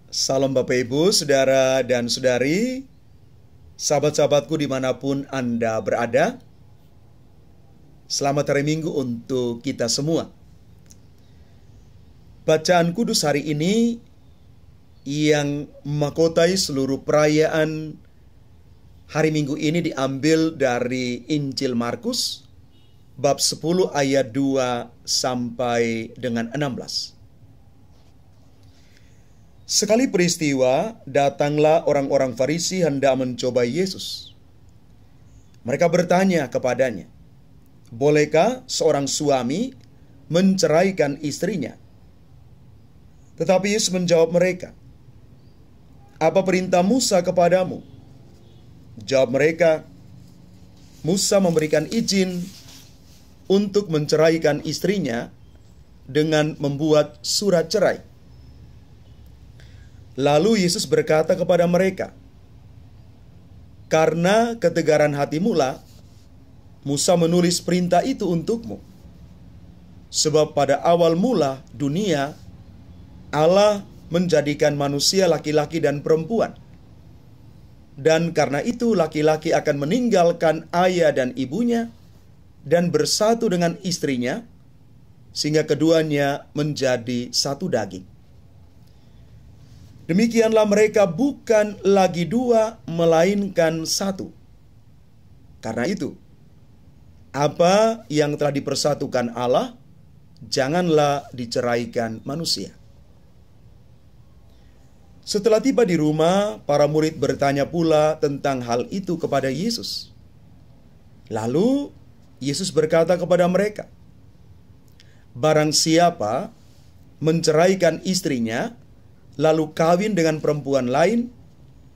Salam Bapak Ibu, Saudara dan Saudari, sahabat-sahabatku dimanapun Anda berada. Selamat hari Minggu untuk kita semua. Bacaan Kudus hari ini yang mahkotai seluruh perayaan hari Minggu ini diambil dari Injil Markus, bab 10 ayat 2 sampai dengan 16. Sekali peristiwa, datanglah orang-orang Farisi hendak mencobai Yesus. Mereka bertanya kepadanya, "Bolehkah seorang suami menceraikan istrinya?" Tetapi Yesus menjawab mereka, "Apa perintah Musa kepadamu?" Jawab mereka, "Musa memberikan izin untuk menceraikan istrinya dengan membuat surat cerai." Lalu Yesus berkata kepada mereka, "Karena ketegaran hatimu lah, Musa menulis perintah itu untukmu. Sebab pada awal mula dunia, Allah menjadikan manusia laki-laki dan perempuan. Dan karena itu laki-laki akan meninggalkan ayah dan ibunya dan bersatu dengan istrinya, sehingga keduanya menjadi satu daging. Demikianlah mereka bukan lagi dua, melainkan satu. Karena itu, apa yang telah dipersatukan Allah, janganlah diceraikan manusia." Setelah tiba di rumah, para murid bertanya pula tentang hal itu kepada Yesus. Lalu Yesus berkata kepada mereka, "Barang siapa menceraikan istrinya, lalu kawin dengan perempuan lain,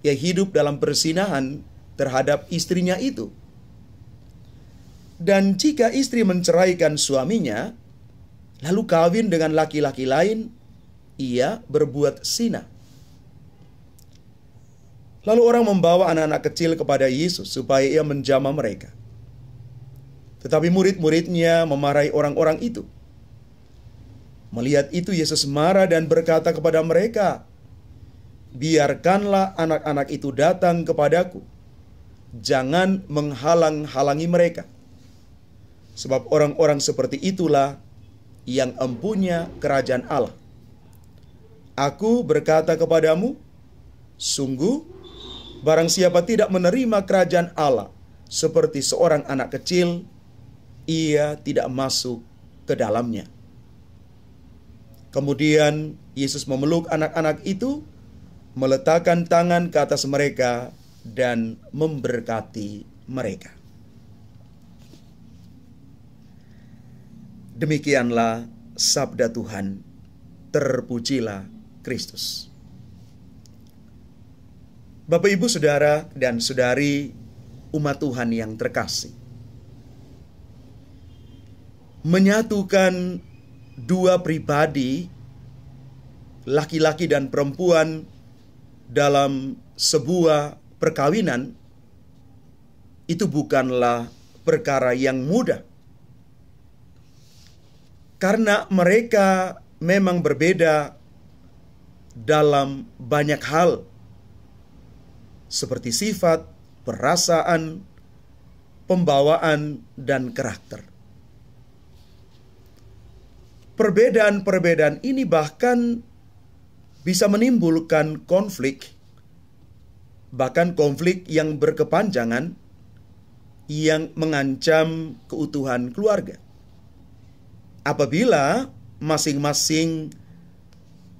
ia hidup dalam perzinahan terhadap istrinya itu. Dan jika istri menceraikan suaminya, lalu kawin dengan laki-laki lain, ia berbuat zina." Lalu orang membawa anak-anak kecil kepada Yesus supaya ia menjamah mereka. Tetapi murid-muridnya memarahi orang-orang itu. Melihat itu Yesus marah dan berkata kepada mereka, "Biarkanlah anak-anak itu datang kepadaku. Jangan menghalang-halangi mereka. Sebab orang-orang seperti itulah yang empunya kerajaan Allah. Aku berkata kepadamu, sungguh, barang siapa tidak menerima kerajaan Allah seperti seorang anak kecil, ia tidak masuk ke dalamnya." Kemudian Yesus memeluk anak-anak itu, meletakkan tangan ke atas mereka, dan memberkati mereka. Demikianlah sabda Tuhan. Terpujilah Kristus. Bapak, Ibu, Saudara, dan Saudari, umat Tuhan yang terkasih, menyatukan dua pribadi, laki-laki dan perempuan, dalam sebuah perkawinan, itu bukanlah perkara yang mudah. Karena mereka memang berbeda dalam banyak hal, seperti sifat, perasaan, pembawaan, dan karakter. Perbedaan-perbedaan ini bahkan bisa menimbulkan konflik, bahkan konflik yang berkepanjangan yang mengancam keutuhan keluarga. Apabila masing-masing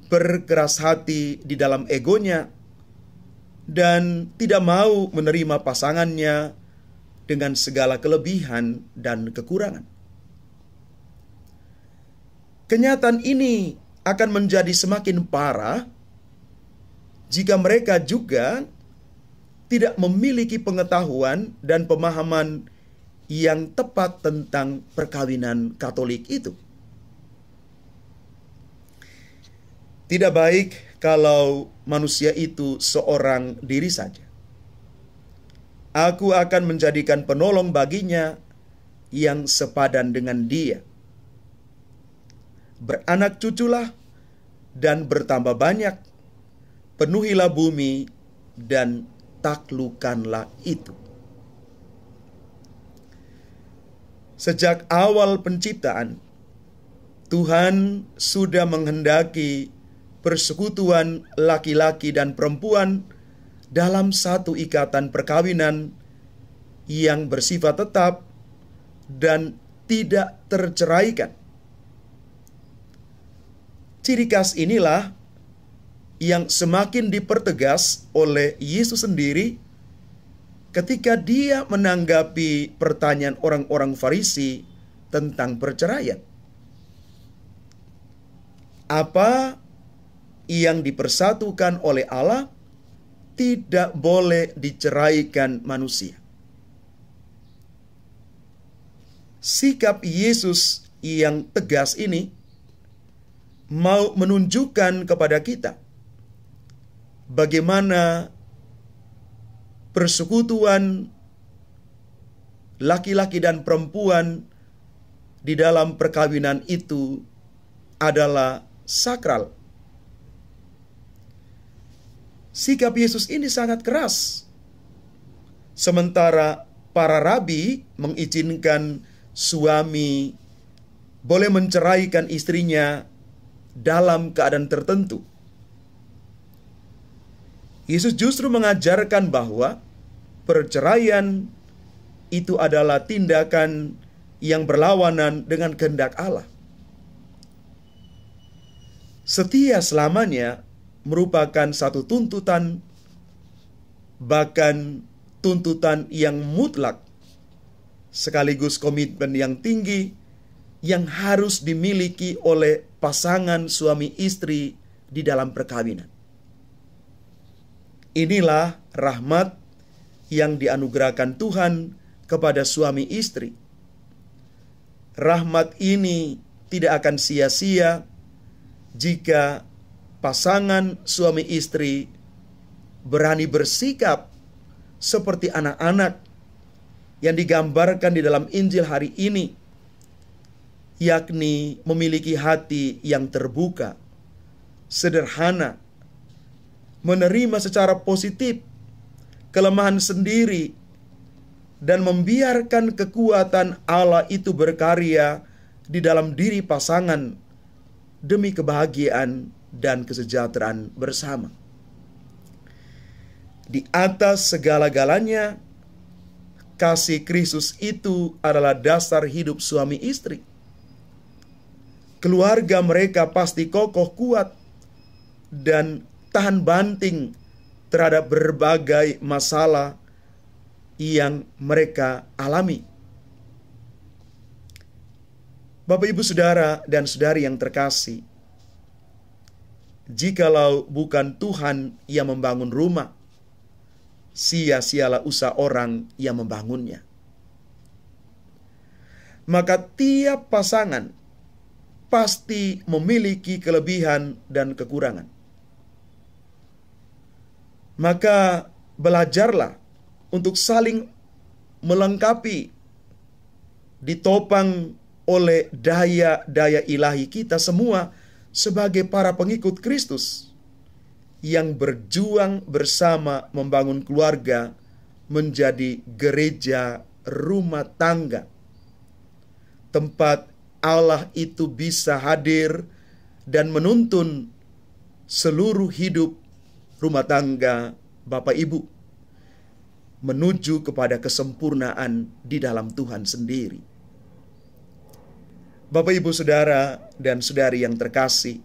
berkeras hati di dalam egonya dan tidak mau menerima pasangannya dengan segala kelebihan dan kekurangan. Kenyataan ini akan menjadi semakin parah jika mereka juga tidak memiliki pengetahuan dan pemahaman yang tepat tentang perkawinan Katolik itu. Tidak baik kalau manusia itu seorang diri saja. Aku akan menjadikan penolong baginya yang sepadan dengan dia. Beranak cuculah dan bertambah banyak, penuhilah bumi dan taklukkanlah itu. Sejak awal penciptaan, Tuhan sudah menghendaki persekutuan laki-laki dan perempuan dalam satu ikatan perkawinan yang bersifat tetap dan tidak terceraikan. Ciri khas inilah yang semakin dipertegas oleh Yesus sendiri ketika dia menanggapi pertanyaan orang-orang Farisi tentang perceraian. Apa yang dipersatukan oleh Allah tidak boleh diceraikan manusia. Sikap Yesus yang tegas ini mau menunjukkan kepada kita bagaimana persekutuan laki-laki dan perempuan di dalam perkawinan itu adalah sakral. Sikap Yesus ini sangat keras. Sementara para rabi mengizinkan suami boleh menceraikan istrinya dalam keadaan tertentu, Yesus justru mengajarkan bahwa perceraian itu adalah tindakan yang berlawanan dengan kehendak Allah. Setia selamanya merupakan satu tuntutan, bahkan tuntutan yang mutlak, sekaligus komitmen yang tinggi yang harus dimiliki oleh pasangan suami istri di dalam perkawinan. Inilah rahmat yang dianugerahkan Tuhan kepada suami istri. Rahmat ini tidak akan sia-sia jika pasangan suami istri berani bersikap seperti anak-anak yang digambarkan di dalam Injil hari ini, yakni memiliki hati yang terbuka, sederhana, menerima secara positif kelemahan sendiri, dan membiarkan kekuatan Allah itu berkarya di dalam diri pasangan demi kebahagiaan dan kesejahteraan bersama. Di atas segala-galanya, kasih Kristus itu adalah dasar hidup suami istri. Keluarga mereka pasti kokoh, kuat, dan tahan banting terhadap berbagai masalah yang mereka alami. Bapak, Ibu, Saudara, dan Saudari yang terkasih, jikalau bukan Tuhan yang membangun rumah, sia-sialah usaha orang yang membangunnya. Maka tiap pasangan pasti memiliki kelebihan dan kekurangan. Maka belajarlah untuk saling melengkapi, ditopang oleh daya-daya ilahi kita semua sebagai para pengikut Kristus yang berjuang bersama membangun keluarga menjadi gereja rumah tangga, tempat Allah itu bisa hadir dan menuntun seluruh hidup rumah tangga Bapak Ibu menuju kepada kesempurnaan di dalam Tuhan sendiri. Bapak, Ibu, Saudara, dan Saudari yang terkasih,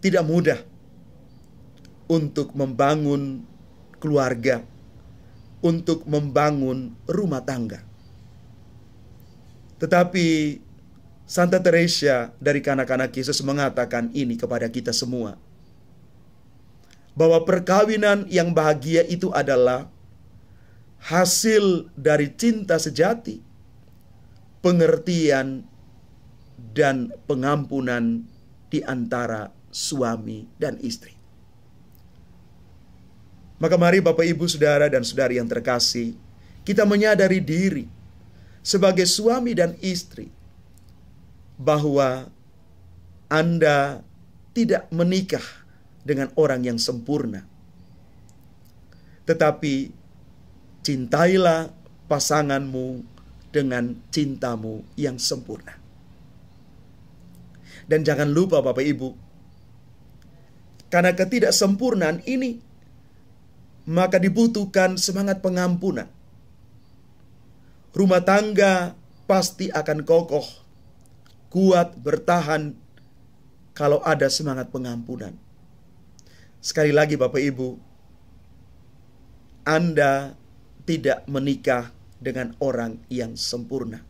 tidak mudah untuk membangun keluarga, untuk membangun rumah tangga. Tetapi Santa Teresa dari kanak-kanak Yesus mengatakan ini kepada kita semua, bahwa perkawinan yang bahagia itu adalah hasil dari cinta sejati, pengertian, dan pengampunan di antara suami dan istri. Maka mari Bapak, Ibu, Saudara, dan Saudari yang terkasih, kita menyadari diri sebagai suami dan istri bahwa Anda tidak menikah dengan orang yang sempurna. Tetapi cintailah pasanganmu dengan cintamu yang sempurna. Dan jangan lupa Bapak Ibu, karena ketidaksempurnaan ini, maka dibutuhkan semangat pengampunan. Rumah tangga pasti akan kokoh, kuat, bertahan kalau ada semangat pengampunan. Sekali lagi Bapak Ibu, Anda tidak menikah dengan orang yang sempurna.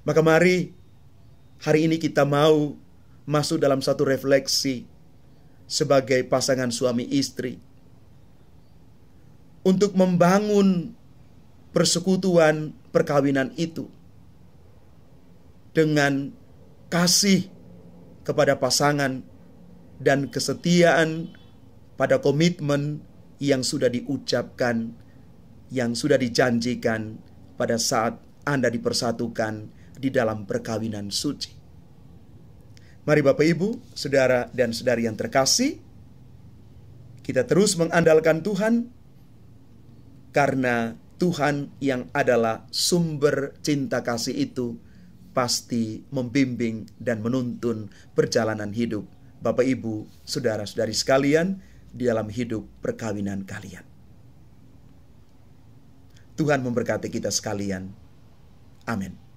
Maka mari hari ini kita mau masuk dalam satu refleksi sebagai pasangan suami istri untuk membangun persekutuan perkawinan itu dengan kasih kepada pasangan dan kesetiaan pada komitmen yang sudah diucapkan, yang sudah dijanjikan pada saat Anda dipersatukan di dalam perkawinan suci. Mari Bapak Ibu, saudara dan saudari yang terkasih, kita terus mengandalkan Tuhan, karena Tuhan yang adalah sumber cinta kasih itu pasti membimbing dan menuntun perjalanan hidup Bapak Ibu, saudara-saudari sekalian di dalam hidup perkawinan kalian. Tuhan memberkati kita sekalian. Amin.